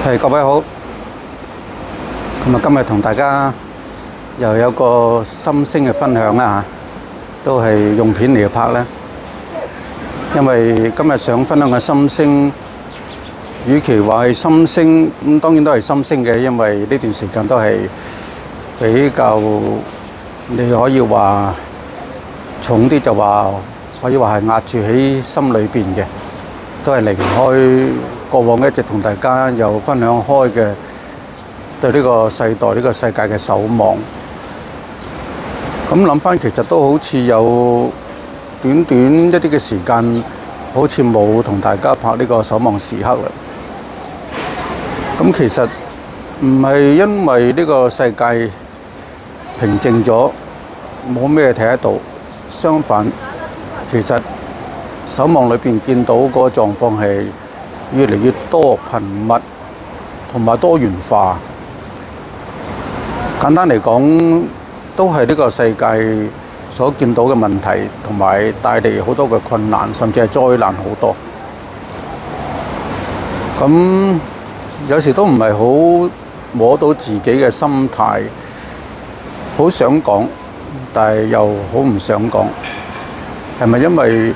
各位好，今日同大家又有個心聲嘅分享啦，都係用片嚟拍啦。因為今日想分享嘅心聲，與其話係心聲，咁當然都係心聲嘅，因為呢段時間都係比較，你可以話重啲就話，可以話係壓住喺心裏邊嘅，都係離唔開過往一直同大家有分享開嘅對呢個世代、呢個世界嘅守望。咁諗翻，其實都好似有短短一啲嘅時間，好似冇同大家拍呢個守望時刻啦。咁其實唔係因為呢個世界平靜咗，冇咩睇得到，相反，其實守望裏邊見到個狀況係越嚟越多頻密同埋多元化。簡單嚟講，都係呢個世界所見到嘅問題，同埋帶嚟好多嘅困難，甚至係災難好多。咁有時都唔係好摸到自己嘅心態，好想講，但係又好唔想講。係咪因為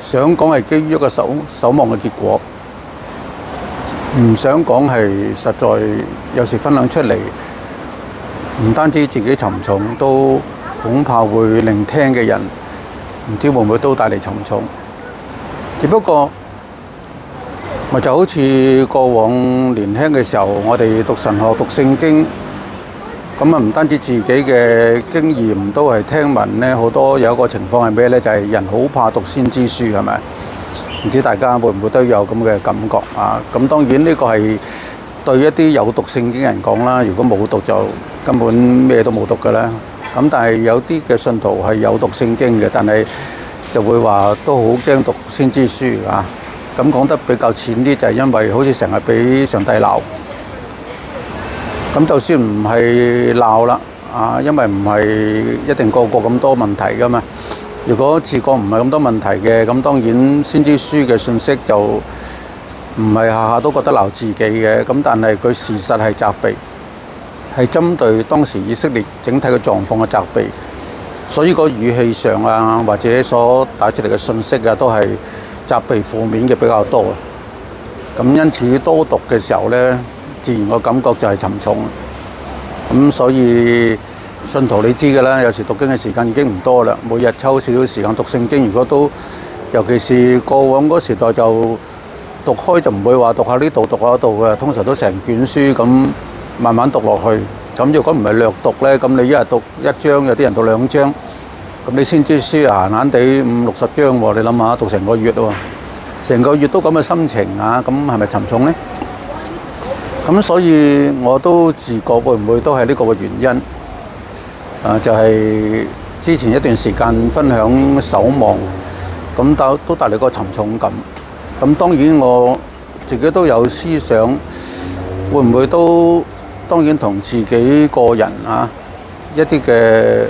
想講係基於一個守望嘅結果？唔想講係實在有時分享出嚟，唔單止自己沉重，都恐怕會聆聽嘅人唔知會唔會都帶嚟沉重。只不過咪就好似過往年輕嘅時候，我哋讀神學、讀聖經，咁唔單止自己嘅經驗，都係聽聞呢好多有一個情況係咩呢？就係人好怕讀先知書，係咪？唔知大家會唔會都有咁嘅感覺啊？咁當然呢個係對一啲有讀聖經人講啦，如果冇讀就根本咩都冇讀㗎啦。咁但係有啲嘅信徒係有讀聖經嘅，但係就會話都好驚讀先知書啊。咁講得比較淺啲，就係因為好似成日俾上帝鬧。咁就算唔係鬧啦，因為唔係一定個個咁多問題㗎嘛。如果自覺唔係咁多問題嘅，咁當然先知書嘅信息就唔係下下都覺得鬧自己嘅。咁但係佢事實係責備，係針對當時以色列整體嘅狀況嘅責備，所以個語氣上啊，或者所帶出嚟嘅信息啊，都係責備負面嘅比較多。咁因此多讀嘅時候呢，自然個感覺就係沉重。咁所以信徒你知㗎啦，有時讀經嘅時間已經唔多啦，每日抽少少時間讀聖經。如果都尤其是過往嗰時代，就讀開就唔會話讀下呢度讀下嗰度嘅，通常都成卷書咁慢慢讀落去。咁如果唔係略讀呢，咁你一日讀一章，有啲人讀兩章，咁你先知書閒閒地50-60章喎，你諗下讀成個月喎，成個月都咁嘅心情啊，咁係咪沉重呢？咁所以我都自覺會唔會都係呢個嘅原因？就係之前一段時間分享守望，咁都帶嚟個沉重感。咁當然我自己都有思想，會唔會都當然同自己個人一啲嘅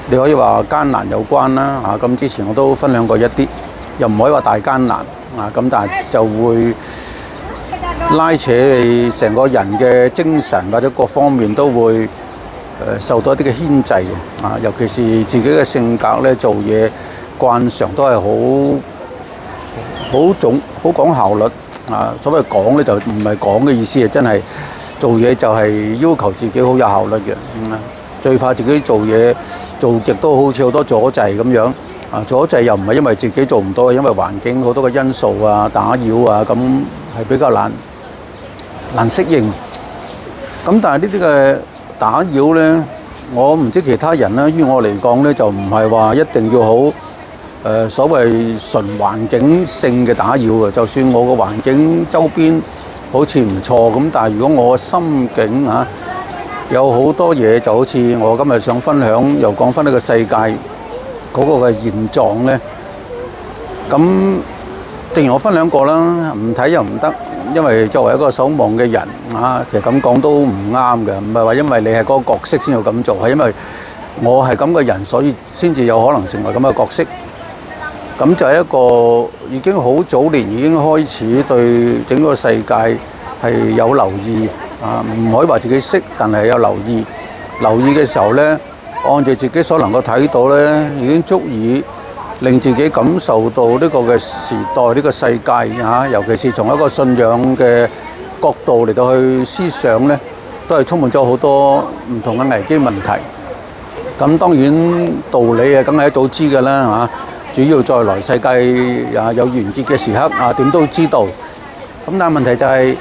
你可以話艱難有關啦。咁之前我都分享過一啲，又唔可以話大艱難咁，但係就會拉扯你成個人嘅精神或者各方面都會受到一啲嘅牽制尤其是自己嘅性格咧，做嘢慣常都係好講效率所謂講咧就唔係講嘅意思，係真係做嘢就係要求自己好有效率嘅。最怕自己做嘢做極都好似好多阻滯咁樣阻滯又唔係因為自己做唔到，係因為環境好多嘅因素打擾咁係比較難適應。咁但係呢啲嘅打擾呢，我唔知其他人啦，於我嚟講呢，就唔係話一定要好所謂純環境性嘅打擾嘅。就算我個環境周邊好似唔錯咁，但係如果我心境有好多嘢，就好似我今日想分享又講翻呢個世界嗰個嘅現狀呢。咁正如我分享過啦，唔睇又唔得。因為作為一個守望嘅人其實咁講都唔啱嘅，唔係話因為你係嗰個角色先要咁做，係因為我係咁嘅人，所以先至有可能成為咁嘅角色。咁就係一個已經好早年已經開始對整個世界係有留意啊，唔可以話自己識，但係有留意。留意嘅時候呢，按照自己所能夠睇到呢，已經足以令自己感受到呢個嘅時代、呢個世界嚇，尤其是從一個信仰嘅角度嚟到去思想呢，都係充滿咗好多唔同嘅危機問題。咁當然道理啊，梗係一早知㗎啦嚇。主要在來世界啊有完結嘅時刻啊，點都知道。咁但係問題就係，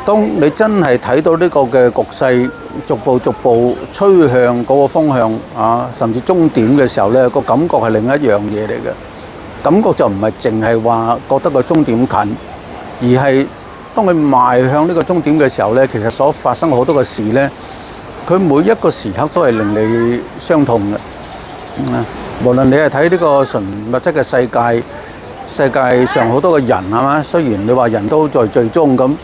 當你真係睇到呢個嘅局勢逐步趨向嗰個方向啊，甚至終點嘅時候呢，個感覺係另一樣嘢嚟嘅。感覺就唔係淨係話覺得個終點近，而係當佢邁向呢個終點嘅時候呢，其實所發生好多嘅事呢，佢每一個時刻都係令你傷痛嘅。無論你係睇呢個純物質嘅世界，世界上好多嘅人係嘛，雖然你話人都在最終咁，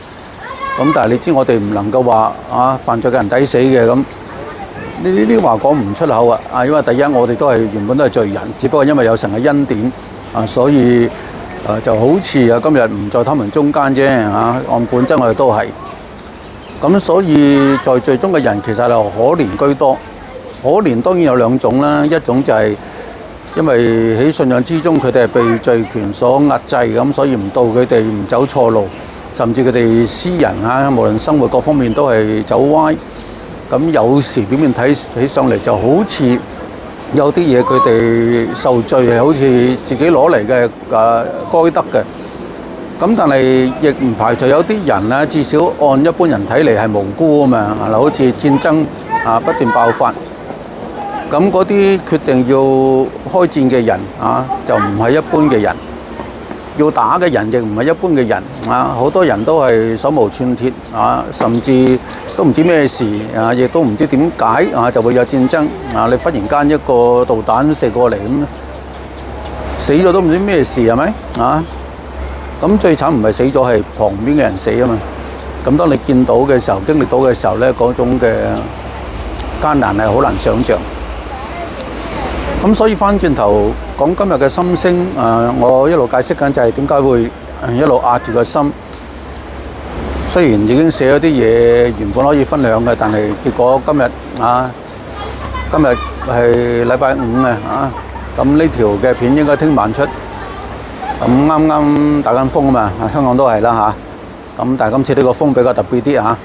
但係你知我哋唔能夠話啊犯罪嘅人抵死嘅咁，呢啲話講唔出口啊！因為第一我哋都係原本都係罪人，只不過因為有神嘅恩典啊，所以就好似啊今日唔在他們中間啫嚇，按本質我哋都係。咁所以在罪中嘅人其實係可憐居多。可憐當然有兩種啦，一種就係因為喺信仰之中佢哋係被罪權所壓制咁，所以唔到佢哋唔走錯路，甚至佢哋私人啊，無論生活各方面都係走歪。咁有時表面睇起上嚟就好似有啲嘢佢哋受罪係好似自己攞嚟嘅該得嘅。咁但係亦唔排除有啲人啊，至少按一般人睇嚟係無辜啊嘛。嗱，好似戰爭啊不斷爆發。咁嗰啲決定要開戰嘅人啊，就唔係一般嘅人；要打嘅人亦唔係一般嘅人啊。好多人都係手無寸鐵啊，甚至都唔知咩事啊，亦都唔知點解啊就會有戰爭啊！你忽然間一個導彈射過嚟咁，死咗都唔知咩事係咪啊？咁最慘唔係死咗，係旁邊嘅人死啊嘛。咁當你見到嘅時候、經歷到嘅時候呢，嗰種嘅艱難係好難想像。咁所以翻轉頭講今日嘅心聲，我一路解釋緊就係點解會一路壓住個心。雖然已經寫咗啲嘢原本可以分享嘅，但係結果今日係禮拜五啊，咁呢條嘅片應該聽晚出。咁啱啱打緊風啊嘛，香港都係啦嚇。咁但係今次呢個風比較特別啲嚇。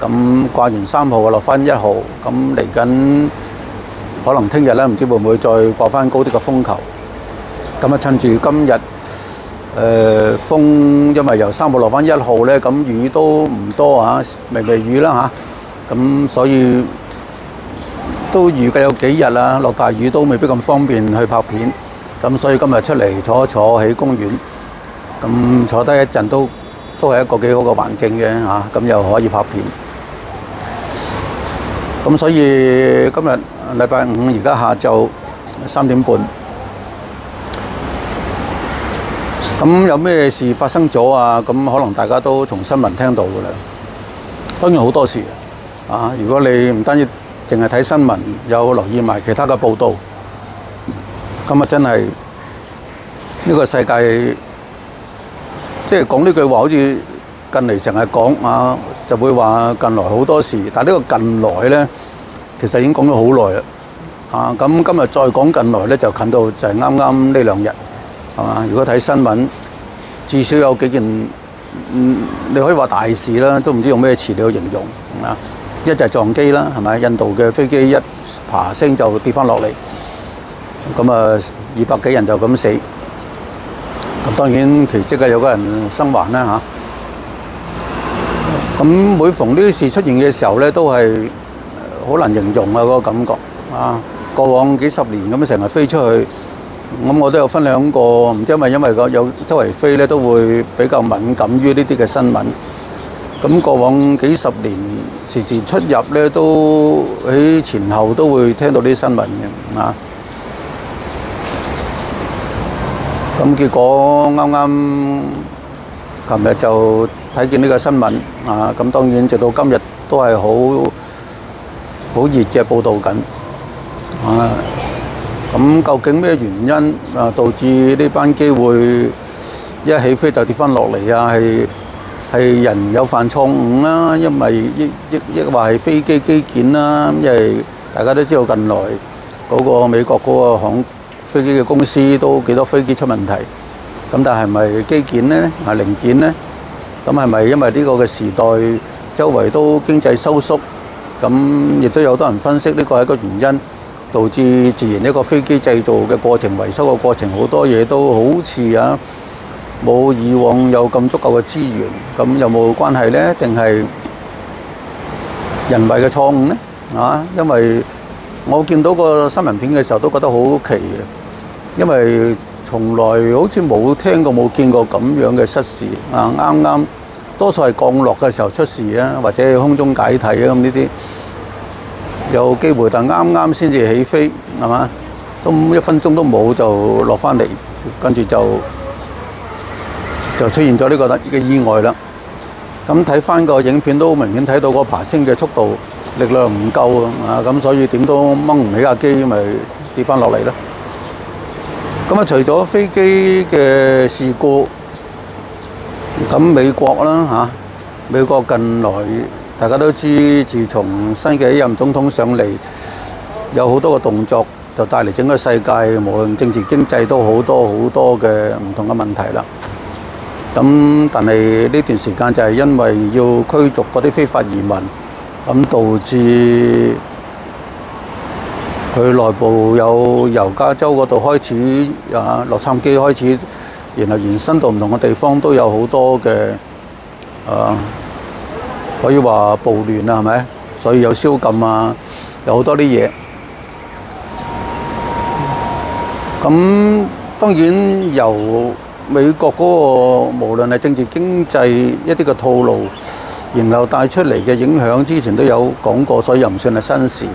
咁掛完3號落翻1號，咁嚟緊。可能聽日咧，唔知會唔會再掛翻高啲嘅風球。咁啊，趁住今日風，因為由3號落翻1號咧，咁雨都唔多啊，微微雨啦嚇。咁所以都預計有幾日啦，落大雨都未必咁方便去拍片。咁所以今日出嚟坐一坐喺公園，咁坐低一陣都係一個幾好嘅環境嘅嚇。咁又可以拍片。咁所以今日禮拜五而家下晝3點半，咁有咩事發生咗啊？咁可能大家都從新聞聽到㗎啦。當然好多事啊！如果你唔單止淨係睇新聞，有留意埋其他嘅報導，咁啊真係呢個世界，即係講呢句話，好似近嚟成日講啊，就會話近來好多事。但係呢個近來呢，其實已經講咗好耐啦。啊，咁今日再講近來呢，就近到就係啱啱呢2日，係嘛？如果睇新聞，至少有幾件，你可以話大事啦，都唔知用咩詞嚟去形容啊。一就係撞機啦，係咪？印度嘅飛機一爬升就跌翻落嚟，咁啊200幾人就咁死。咁當然奇蹟有個人生還啦嚇。咁每逢呢啲事出現嘅時候呢，都係好難形容啊嗰個感覺啊！過往幾十年咁成日飛出去，咁我都有分享過，唔知因為有周圍飛呢，都會比較敏感於呢啲嘅新聞。咁過往幾十年時時出入呢，都喺前後都會聽到啲新聞嘅啊。咁結果啱啱琴日就睇見呢個新聞啊，咁當然直到今日都係好熱嘅報導緊啊。咁究竟咩原因啊導致呢班機會一起飛就跌翻落嚟啊？係係人有犯錯誤啦，因為亦話係飛機機件啦。因為大家都知道近來嗰個美國嗰個航飛機嘅公司都幾多飛機出問題。咁但係咪機件呢？係零件呢？咁係咪因為呢個嘅時代周圍都經濟收縮？咁亦都有好多人分析呢個係一個原因，導致自然一個飛機製造嘅過程、維修嘅過程，好多嘢都好似冇以往有咁足夠嘅資源。咁有冇關係呢？定係人為嘅錯誤呢？因為我見到個新聞片嘅時候都覺得好奇嘅，因為從來好似冇聽過冇見過咁樣嘅失事啱啱多數係降落嘅時候出事啊，或者空中解體啊，咁呢啲有機會，但啱啱先至起飛係嘛，都1分鐘都冇就落翻嚟，跟住就出現咗呢個嘅意外啦。咁睇翻個影片都明顯睇到個爬升嘅速度力量唔夠咁所以點都掹唔起架機，咪跌翻落嚟啦。咁除咗飛機嘅事故，咁美國啦美國近來大家都知，自從新嘅一任總統上嚟，有好多個動作，就帶嚟整個世界，無論政治經濟都好多嘅唔同嘅問題啦。咁但係呢段時間就係因為要驅逐嗰啲非法移民，咁導致佢內部有由加州嗰度開始洛杉磯開始，然後延伸到唔同嘅地方，都有好多嘅可以話暴亂係咪？所以有宵禁有好多啲嘢。咁當然由美國嗰個無論係政治經濟一啲嘅套路，然後帶出嚟嘅影響，之前都有講過，所以又唔算係新事。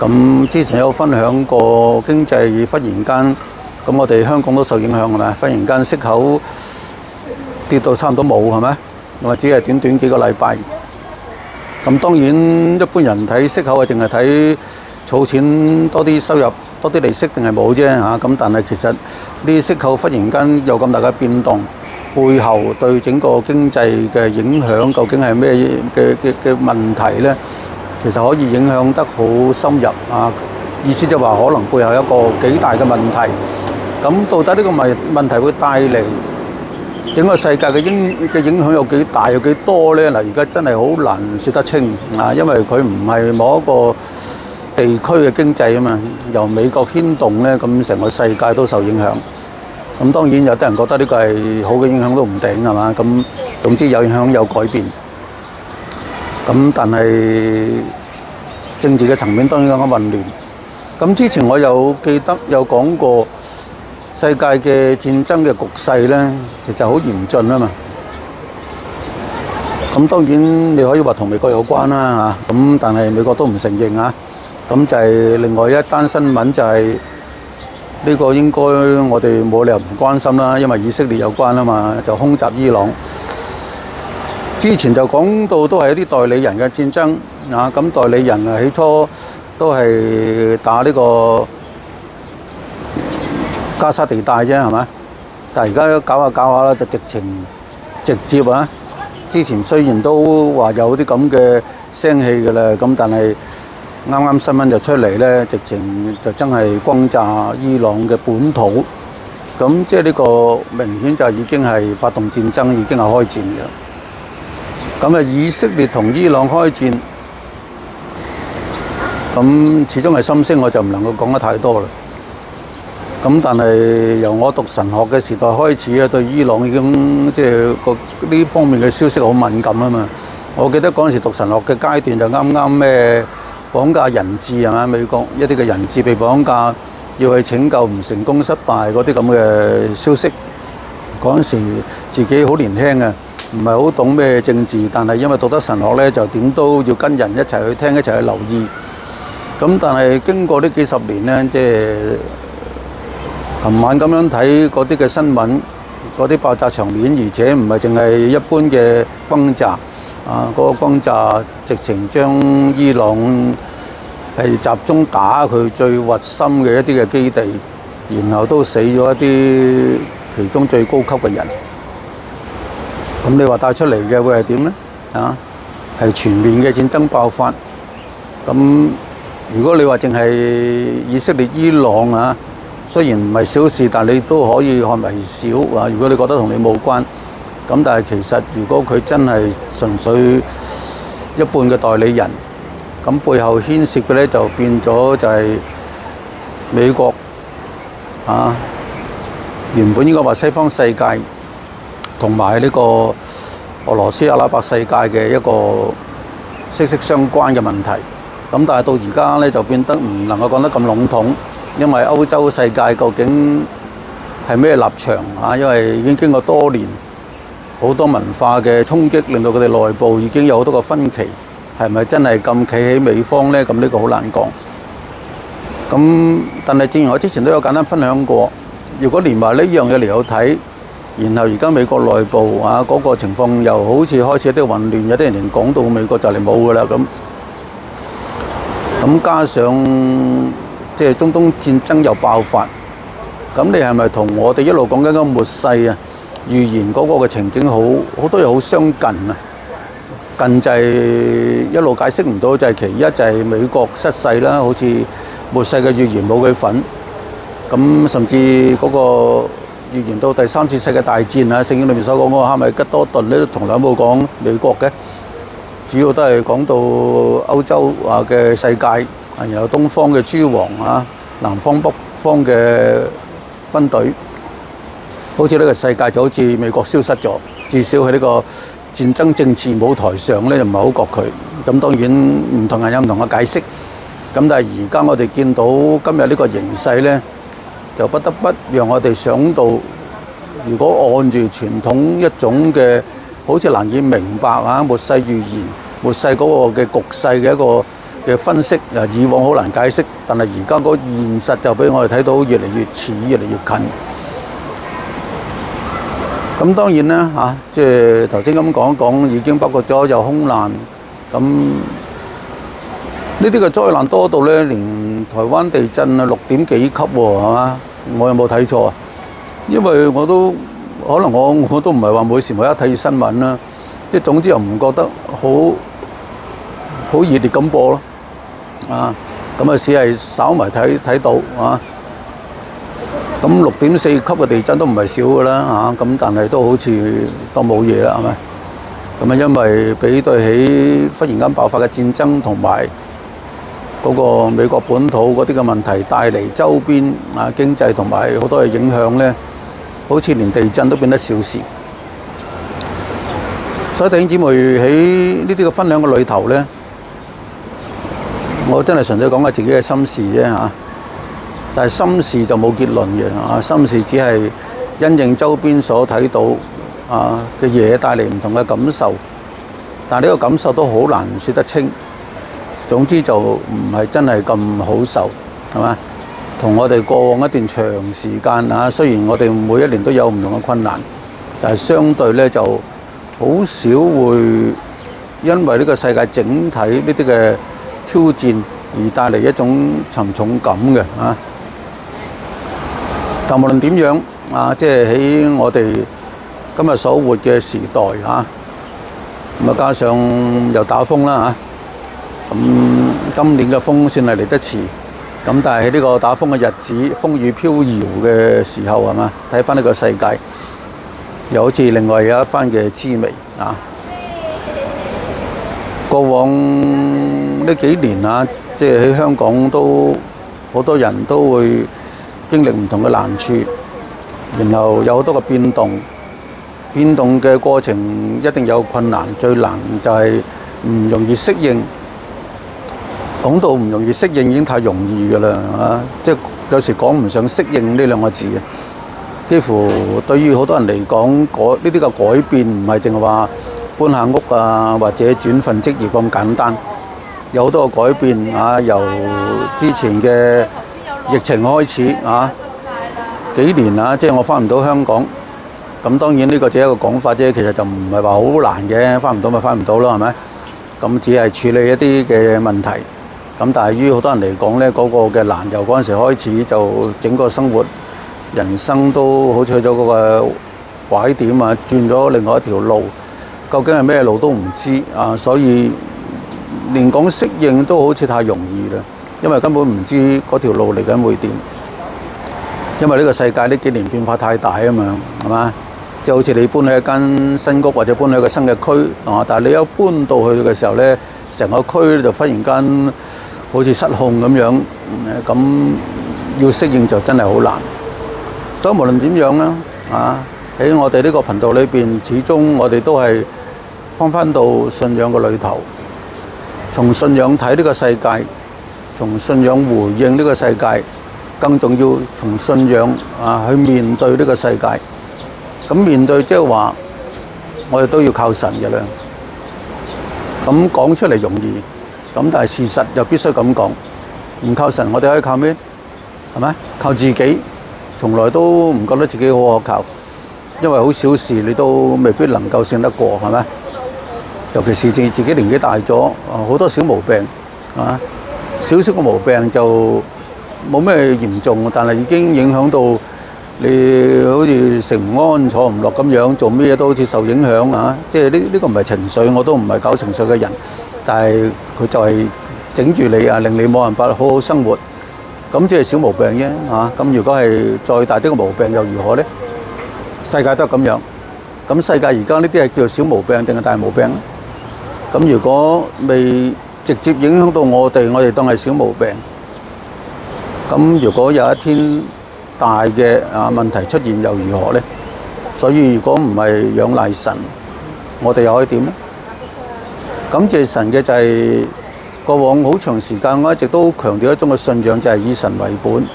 咁之前有分享過經濟忽然間，咁我哋香港都受影響係咪？忽然間息口跌到差唔多冇係咪？或者係短短幾個禮拜。咁當然一般人睇息口淨係睇儲錢多啲收入多啲利息定係冇啫嚇。咁但係其實呢啲息口忽然間有咁大嘅變動，背後對整個經濟嘅影響究竟係咩嘅問題呢？其實可以影響得好深入意思就話可能背後有一個幾大嘅問題。咁到底呢個問題會帶嚟整個世界嘅影響有幾大有幾多呢？嗱，而家真係好難説得清因為佢唔係某一個地區嘅經濟嘛，由美國牽動呢，咁成個世界都受影響。咁當然有啲人覺得呢個係好嘅影響都唔定係嘛。咁總之有影響有改變。咁但係政治嘅層面當然更加混亂。咁之前我有記得有講過世界嘅戰爭嘅局勢呢，其實好嚴峻啊嘛。咁當然你可以話同美國有關啦咁但係美國都唔承認咁就係另外一單新聞，就係呢個應該我哋冇理由唔關心啦，因為以色列有關啊嘛，就空襲伊朗。之前就講到都係一啲代理人嘅戰爭咁代理人起初都係打呢個加沙地帶啫係嘛，但係而家搞下啦，就直接之前雖然都話有啲咁嘅聲氣㗎啦，咁但係啱啱新聞就出嚟咧，直情就真係轟炸伊朗嘅本土，咁即係呢個明顯就已經係發動戰爭，已經係開戰嘅。咁以色列同伊朗開戰，咁始終係心聲，我就唔能夠講得太多啦。咁但係由我讀神學嘅時代開始對伊朗已經即係呢方面嘅消息好敏感啊嘛。我記得嗰陣時讀神學嘅階段就啱啱咩綁架人質係嘛，美國一啲嘅人質被綁架，要去拯救唔成功失敗嗰啲咁嘅消息。嗰陣時自己好年輕啊，唔係好懂咩政治，但係因為讀得神學咧，就點都要跟人一齊去聽，一齊去留意。咁但係經過呢幾十年咧，即係琴晚咁樣睇嗰啲嘅新聞，嗰啲爆炸場面，而且唔係淨係一般嘅轟炸嗰個轟炸直情將伊朗係集中打佢最核心嘅一啲嘅基地，然後都死咗一啲其中最高級嘅人。咁你話帶出嚟嘅會係點呢？係全面嘅戰爭爆發。咁如果你話淨係以色列、伊朗雖然唔係小事，但你都可以看為小。如果你覺得同你冇關，咁但係其實如果佢真係純粹一半嘅代理人，咁背後牽涉嘅呢就變咗就係美國原本應該話西方世界同埋呢個俄羅斯阿拉伯世界嘅一個息息相關嘅問題。咁但係到而家呢就變得唔能夠講得咁籠統，因為歐洲世界究竟係咩立場因為已經經過多年好多文化嘅衝擊，令到佢哋內部已經有好多個分歧，係咪真係咁企喺美方呢？咁呢個好難講。咁但係正如我之前都有簡單分享過，如果連埋呢樣嘢嚟有睇，然後而家美國內部嗰個情況又好似開始有啲混亂，有啲人連講到美國就嚟冇㗎啦咁加上即係中東戰爭又爆發，咁你係咪同我哋一路講緊個末世預言嗰個嘅情景好多嘢好相近近就係一路解釋唔到，就係其一就係美國失勢啦，好似末世嘅預言冇佢份，咁甚至嗰個預言到第三次世界大戰聖經裏面所講嗰個哈米吉多頓咧，都從來冇講美國嘅，主要都係講到歐洲嘅世界，然後東方嘅諸王南方北方嘅軍隊，好似呢個世界就好似美國消失咗，至少喺呢個戰爭政治舞台上咧就唔係好覺佢。咁當然唔同人有唔同嘅解釋。咁但係而家我哋見到今日呢個形勢咧，就不得不讓我哋想到，如果按住傳統一種嘅好似難以明白末世預言、末世嗰個嘅局勢嘅一個嘅分析，以往好難解釋，但係而家嗰個現實就俾我哋睇到越嚟越似，越嚟越近。咁當然啦即係頭先咁講一講，已經包括咗有空難，咁呢啲嘅災難多到咧，連台灣地震6點幾級喎，係嘛？我有冇睇錯啊？因為我都可能我都唔係話每時每一睇新聞啦，即係總之又唔覺得好熱烈咁播咯，咁只係稍為睇到咁6.4級嘅地震都唔係少㗎啦咁但係都好似當冇嘢啦，係咪？咁因為比對起忽然間爆發嘅戰爭同埋嗰個美國本土嗰啲嘅問題帶嚟周邊經濟同埋好多嘅影響咧，好似連地震都變得小事。所以弟兄姊妹喺呢啲嘅分享嘅裏頭咧，我真係純粹講下自己嘅心事啫但係心事就冇結論嘅心事只係因應周邊所睇到嘅嘢帶嚟唔同嘅感受，但係呢個感受都好難說得清。總之就唔係真係咁好受，係嘛？同我哋過往一段長時間雖然我哋每一年都有唔同嘅困難，但係相對咧就好少會因為呢個世界整體呢啲嘅挑戰而帶嚟一種沉重感嘅但無論點樣即係喺我哋今日所活嘅時代咁加上又打風啦咁今年嘅風算係嚟得遲，咁但係喺呢個打風嘅日子，風雨飄搖嘅時候係嘛？睇翻呢個世界，又好似另外有一番嘅滋味過往呢幾年即係喺香港都好多人都會經歷唔同嘅難處，然後有好多個變動嘅過程一定有困難，最難就係唔容易適應。講到唔容易適應已經太容易㗎啦即係有時講唔上適應呢兩個字幾乎對於好多人嚟講，呢啲嘅改變唔係淨係話搬下屋或者轉份職業咁簡單，有好多個改變由之前嘅疫情開始幾年即係我翻唔到香港，咁當然呢個只係一個講法啫，其實就唔係話好難嘅，翻唔到咪翻唔到咯，係咪？咁只係處理一啲嘅問題。咁但係於好多人嚟講咧，嗰個嘅難由嗰陣時開始，就整個生活、人生都好似去咗嗰個拐點啊，轉咗另外一條路，究竟係咩路都唔知啊，所以連講適應都好似太容易啦，因為根本唔知嗰條路嚟緊會點。因為呢個世界呢幾年變化太大啊嘛，係嘛？即係好似你搬去一間新屋或者搬去一個新嘅區啊，但係你一搬到去嘅時候呢，成個區就忽然間好似失控咁樣，咁要適應就真係好難。所以無論點樣啦，喺我哋呢個頻道裏邊，始終我哋都係翻到信仰嘅裏頭，從信仰睇呢個世界，從信仰回應呢個世界，更重要從信仰去面對呢個世界。咁面對即係話，我哋都要靠神嘅啦。咁講出嚟容易，咁但係事實又必須咁講。唔靠神，我哋可以靠咩？係咪？靠自己，從來都唔覺得自己好可靠，因為好小事你都未必能夠勝得過，係咪？尤其是自己年紀大咗，好多小毛病，係嘛？少少嘅毛病就冇咩嚴重，但係已經影響到你好似食唔安、坐唔落咁樣，做咩嘢都好似受影響啊！即係呢個唔係情緒，我都唔係搞情緒嘅人，但係佢就係整住你啊，令你冇辦法好好生活。咁即係小毛病啫嚇。咁如果係再大啲嘅毛病又如何呢？世界都係咁樣。咁世界而家呢啲係叫做小毛病定係大毛病咧？咁如果未直接影響到我哋當係小毛病。咁如果有一天大嘅問題出現又如何呢？所以如果唔係仰賴神，我哋又可以點呢？感謝神嘅就係過往好長時間我一直都強調一種嘅信仰，就係以神為本。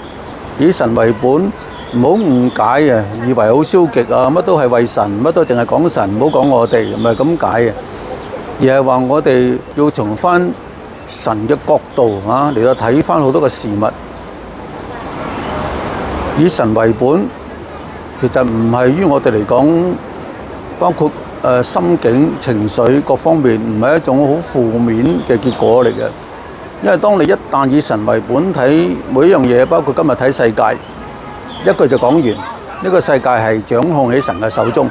以神為本，唔好誤解啊！以為好消極啊，乜都係為神，乜都淨係講神，唔好講我哋，唔係咁解啊！而係話我哋要從翻神嘅角度嚟到睇翻好多嘅事物。以神為本，其實唔係於我哋嚟講，包括心境、情緒各方面，唔係一種好負面嘅結果嚟嘅。因為當你一旦以神為本睇每一樣嘢，包括今日睇世界，一句就講完，呢個世界係掌控喺神嘅手中。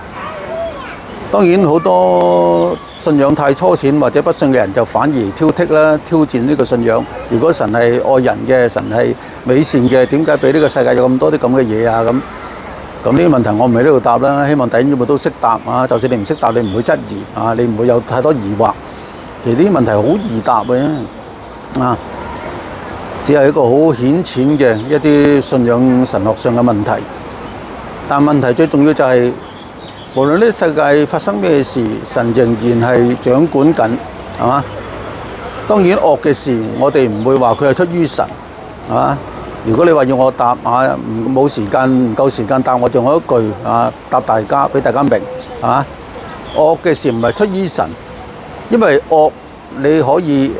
當然好多信仰太初淺或者不信嘅人就反而挑剔啦、挑戰呢個信仰。如果神係愛人嘅，神係美善嘅，點解俾呢個世界有咁多啲咁嘅嘢啊？咁呢啲問題我唔喺呢度答啦。希望弟兄姊妹都識答啊！就算你唔識答，你唔會質疑啊，你唔會有太多疑惑。其實呢啲問題好易答嘅啊，只係一個好顯淺嘅一啲信仰神學上嘅問題。但問題最重要就係，無論呢世界發生咩事，神仍然係掌管緊，係嘛？當然惡嘅事，我哋唔會話佢係出於神，係嘛？如果你話要我答冇時間，唔夠時間答，我就用一句答大家，俾大家明，係嘛？惡嘅事唔係出於神，因為惡你可以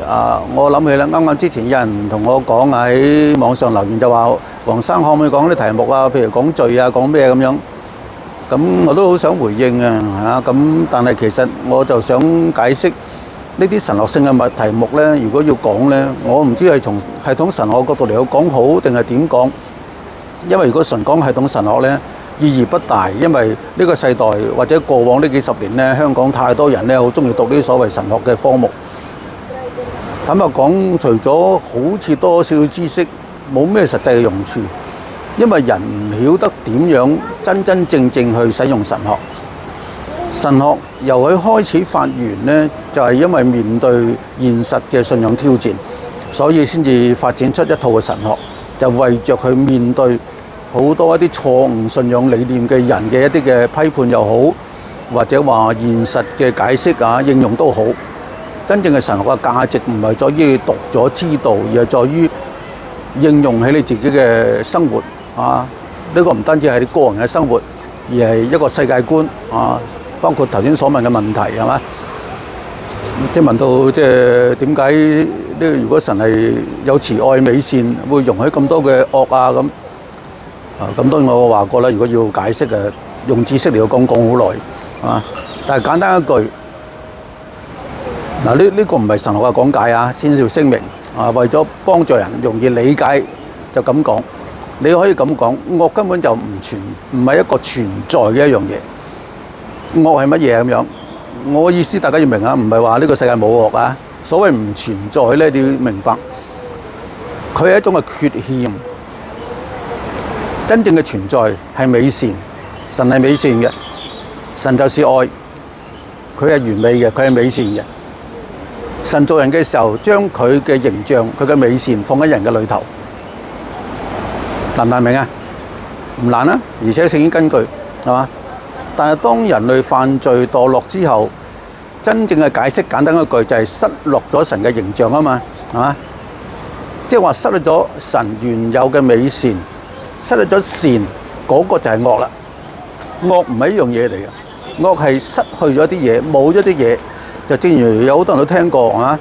我諗起啦，啱啱之前有人同我講喺網上留言就話，黃生可唔可以講啲題目啊？譬如講罪啊，講咩咁樣？咁我都好想回應咁但係其實我就想解釋呢啲神學性嘅題目呢。如果要講呢，我唔知係從系統神學角度嚟講好定係點講。因為如果純講系統神學呢，意義不大，因為呢個世代或者過往呢幾十年呢，香港太多人呢好中意讀呢啲所謂神學嘅科目。坦白講，除咗好似多少少知識，冇咩實際嘅用處。因為人唔曉得點樣真真正正去使用神學。神學由佢開始發源呢，就係因為面對現實嘅信仰挑戰，所以先至發展出一套嘅神學，就為着去面對好多一啲錯誤信仰理念嘅人嘅一啲嘅批判又好，或者話現實嘅解釋應用都好。真正嘅神學嘅價值唔係在於你讀咗知道，而係在於應用喺你自己嘅生活。呢個唔單止係你個人嘅生活，而係一個世界觀包括頭先所問嘅問題，係嘛？即係問到即係點解呢？如果神係有慈愛美善，會容許咁多嘅惡咁？咁當然我話過啦，如果要解釋用知識嚟講好耐但係簡單一句呢個唔係神學嘅講解先要聲明為咗幫助人容易理解就咁講。你可以咁講，惡根本就唔係一個存在嘅一樣嘢。惡係乜嘢咁樣？我意思大家要明啊，唔係話呢個世界冇惡啊。所謂唔存在咧，你要明白，佢係一種嘅缺陷。真正嘅存在係美善，神係美善嘅，神就是愛，佢係完美嘅，佢係美善嘅。神做人嘅時候，將佢嘅形象、佢嘅美善放喺人嘅裏頭，難唔難明啊？唔難啊，而且聖經根據係嘛？但係當人類犯罪墮落之後，真正嘅解釋簡單一句就係失落咗神嘅形象啊嘛，係嘛？即係話失去咗神原有嘅美善，失去咗善，嗰個就係惡啦。惡唔係一樣嘢嚟嘅，惡係失去咗啲嘢，冇咗啲嘢。就正如有好多人都聽過啊，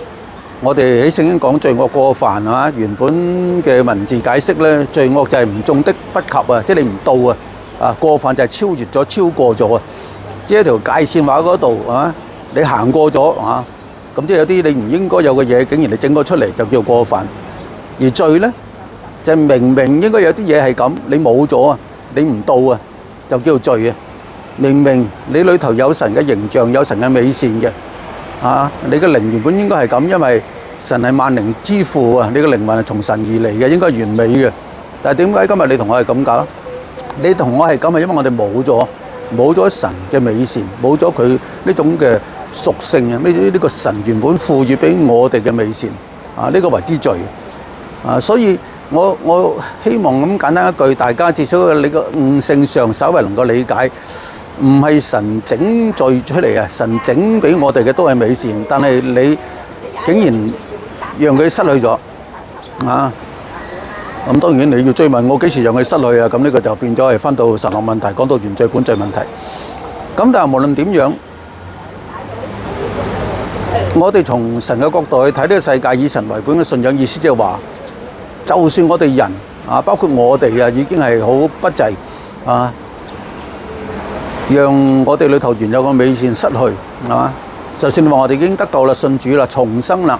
我哋喺聖經講罪惡過犯啊，原本嘅文字解釋咧，罪惡就係唔中的不及啊，即係你唔到啊，啊過犯就係超越咗、超過咗啊，即係一條界線畫嗰度啊，你行過咗啊，咁即係有啲你唔應該有嘅嘢，竟然你整咗出嚟就叫過犯。而罪咧就係明明應該有啲嘢係咁，你冇咗啊，你唔到啊，就叫罪啊。明明你裏頭有神嘅形象，有神嘅美善嘅。啊！你嘅靈原本應該係咁，因為神係萬靈之父啊！你嘅靈魂係從神而嚟嘅，應該係完美嘅。但係點解今日你同我係咁搞？你同我係咁係因為我哋冇咗神嘅美善，冇咗佢呢種嘅屬性啊！呢個神原本賦予俾我哋嘅美善啊！呢個為之罪啊！所以我希望咁簡單一句，大家至少你個悟性上稍為能夠理解。唔係神整罪出嚟啊！神整俾我哋嘅都係美善，但係你竟然讓佢失去咗啊！咁當然你要追問我幾時讓佢失去啊？咁呢個就變咗係返到神學問題，講到原罪本罪問題。咁但係無論點樣，我哋從神嘅角度去睇呢個世界，以神為本嘅信仰，意思即係話，就算我哋人啊，包括我哋啊，已經係好不濟啊。讓我哋裏頭原有個美善失去，係嘛？就算你話我哋已經得救啦、信主啦、重生啦，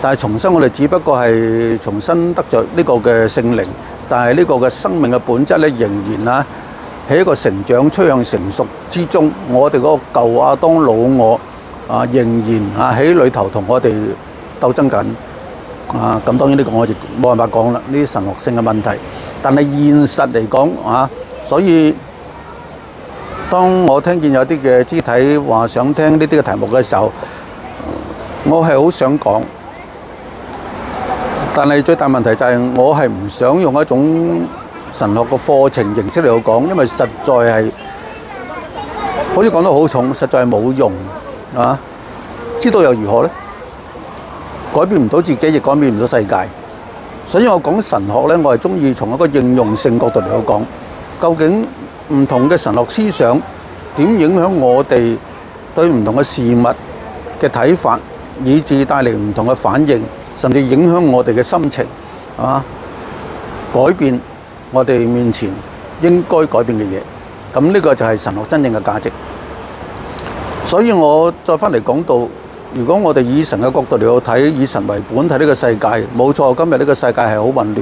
但係重生我哋只不過係重新得著呢個嘅聖靈，但係呢個嘅生命嘅本質咧，仍然啊喺一個成長趨向成熟之中。我哋嗰個舊亞當老我啊，仍然啊喺裏頭同我哋鬥爭緊啊。咁當然呢個我亦冇辦法講啦，呢啲神學性嘅問題。但係現實嚟講啊，所以。當我聽見有啲嘅肢體話想聽呢啲嘅題目嘅時候，我係好想講，但係最大問題就係我係唔想用一種神學嘅課程形式嚟講，因為實在係好似講得好重，實在係冇用啊！知道又如何呢？改變唔到自己，亦改變唔到世界。所以我講神學呢，我係中意從一個應用性角度嚟講，究竟唔同嘅神學思想點影響我哋對唔同嘅事物嘅睇法，以致帶嚟唔同嘅反應，甚至影響我哋嘅心情，啊，改變我哋面前應該改變嘅嘢。咁呢個就係神學真正嘅價值。所以我再翻嚟講到，如果我哋以神嘅角度嚟睇，以神為本睇呢個世界，冇錯，今日呢個世界係好混亂。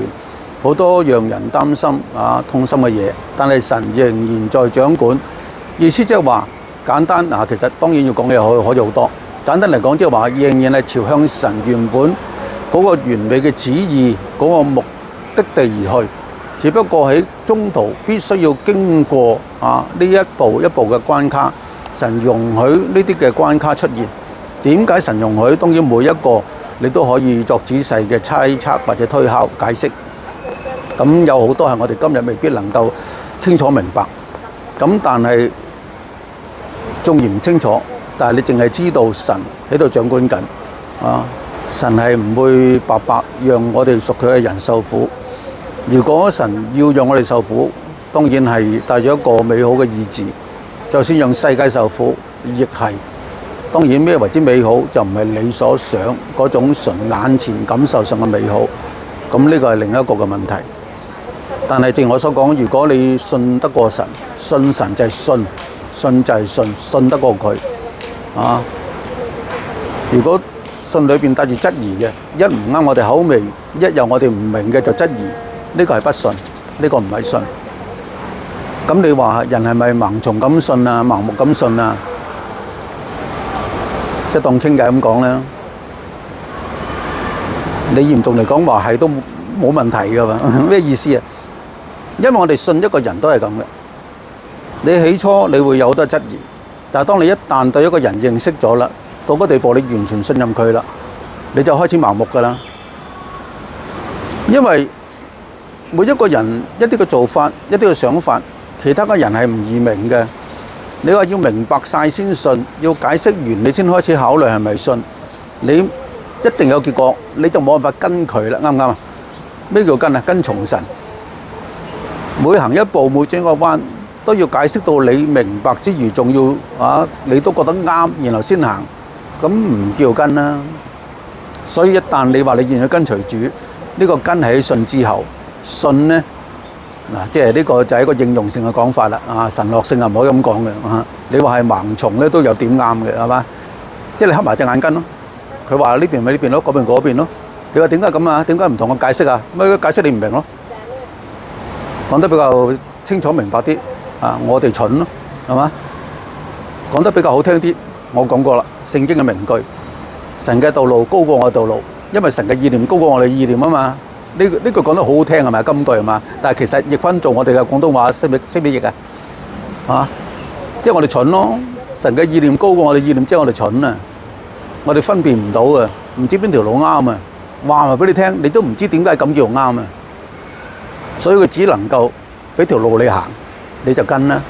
好多讓人擔心啊、痛心嘅嘢，但係神仍然在掌管。意思即係話簡單嗱，其實當然要講嘅可以好多。簡單嚟講，即係話仍然係朝向神原本嗰個完美嘅旨意嗰個目的地而去。只不過喺中途必須要經過啊呢一步一步嘅關卡，神容許呢啲嘅關卡出現。點解神容許？當然每一個你都可以作仔細嘅猜測或者推敲解釋。咁有好多係我哋今日未必能夠清楚明白，咁但係縱然唔清楚，但係你淨係知道神喺度掌管緊啊！神係唔會白白讓我哋屬佢嘅人受苦。如果神要讓我哋受苦，當然係帶咗一個美好嘅意志。就算讓世界受苦，亦係當然咩為之美好，就唔係你所想嗰種純眼前感受上嘅美好。咁呢個係另一個嘅問題。但係正如我所講，如果你信得過神，信神就係信，信就係信，信得過佢啊！如果信裏邊帶住質疑嘅，一唔啱我哋口味，一有我哋唔明嘅就質疑，呢個係不信，呢個唔係信。咁你話人係咪盲從咁信啊？盲目咁信啊？即係當傾偈咁講咧，你嚴重嚟講話係都冇問題噶嘛？咩意思啊？因為我哋信一個人都係咁嘅。你起初你會有好多質疑，但係當你一旦對一個人認識咗啦，到嗰地步你完全信任佢啦，你就開始盲目噶啦。因為每一個人一啲嘅做法、一啲嘅想法，其他嘅人係唔易明嘅。你話要明白晒先信，要解釋完你先開始考慮係咪信，你一定有結果，你就冇辦法跟佢啦，啱唔啱啊？咩叫跟啊？跟從神，每行一步，每轉一個彎，都要解釋到你明白之餘，仲要你都覺得啱，然後先行，咁唔叫跟啦。所以一旦你話你願意跟隨主，呢個跟係喺信之後，信呢，嗱，即係呢個就係一個應用性嘅講法啦。神學性係唔可以咁講嘅。你話係盲從咧，都有點啱嘅，係嘛？即係你黑埋隻眼跟咯。佢話呢邊咪呢邊咯，嗰邊嗰邊咯。你話點解咁啊？點解唔同我解釋啊？乜解釋你唔明咯？講得比較清楚明白啲。我哋蠢咯，係嘛？講得比較好聽啲，我講過啦，聖經嘅名句，神嘅道路高過我嘅道路，因為神嘅意念高過我哋意念啊嘛。呢句講得好好聽係咪？金句係嘛？但係其實譯翻做我哋嘅廣東話識唔識譯啊？即係我哋蠢咯。神嘅意念高過我哋意念，即係我哋蠢啊！我哋分辨唔到啊，唔知邊條路啱啊！話埋俾你聽，你都唔知點解咁叫啱啊！所以佢只能夠俾條路你行，你就跟啦，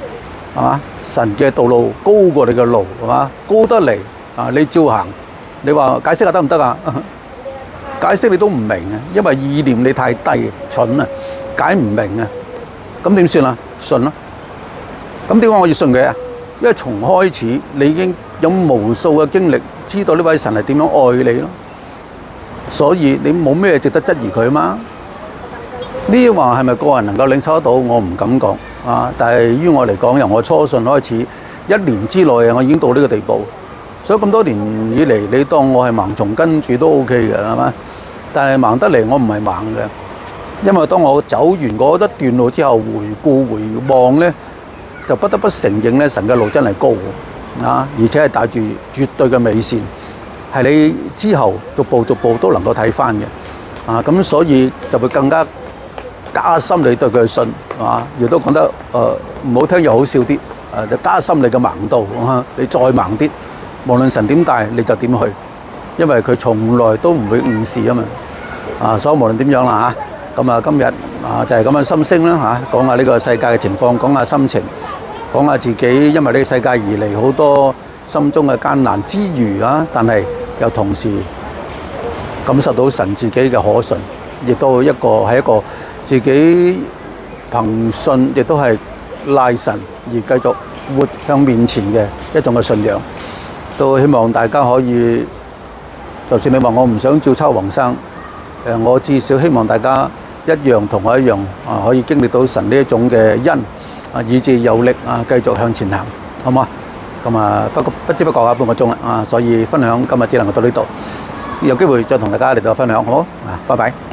係嘛？神嘅道路高過你嘅路，係嘛？高得嚟你照行。你話解釋下得唔得啊？解釋你都唔明啊，因為意念你太低，蠢啊，解唔明啊。咁點算啊？信咯。咁點解我要信佢啊？因為從開始你已經有無數嘅經歷，知道呢位神係點樣愛你咯。所以你冇咩值得質疑佢嘛？呢啲話係咪個人能夠領受得到？我唔敢講但係於我嚟講，由我初信開始，1年之內我已經到呢個地步。所以咁多年以嚟，你當我係盲從跟住都 OK 嘅，係嘛？但係盲得嚟，我唔係盲嘅，因為當我走完嗰一段路之後，回顧回望呢，就不得不承認咧，神嘅路真係高而且係帶住絕對嘅美善，係你之後逐步逐步都能夠睇翻嘅咁所以就會更加加深你對佢嘅信亦都講得唔好聽又好笑啲就加深你嘅盲度你再盲啲。無論神點帶你就點去，因為佢從來都唔會誤事啊嘛。所以無論點樣啦咁今日就係咁樣心聲啦講下呢個世界嘅情況，講下心情，講下自己因為呢個世界而嚟好多心中嘅艱難之餘但係又同時感受到神自己嘅可信，亦都係一個自己憑信，亦都係賴神而繼續活向面前嘅一種嘅信仰。都希望大家可以，就算你話我唔想照抄黃生，我至少希望大家一樣同我一樣可以經歷到神呢一種嘅恩以致有力繼續向前行，好嘛？咁不知不覺半個鐘啦所以分享今日只能夠到呢度，有機會再同大家嚟到分享，好？拜拜。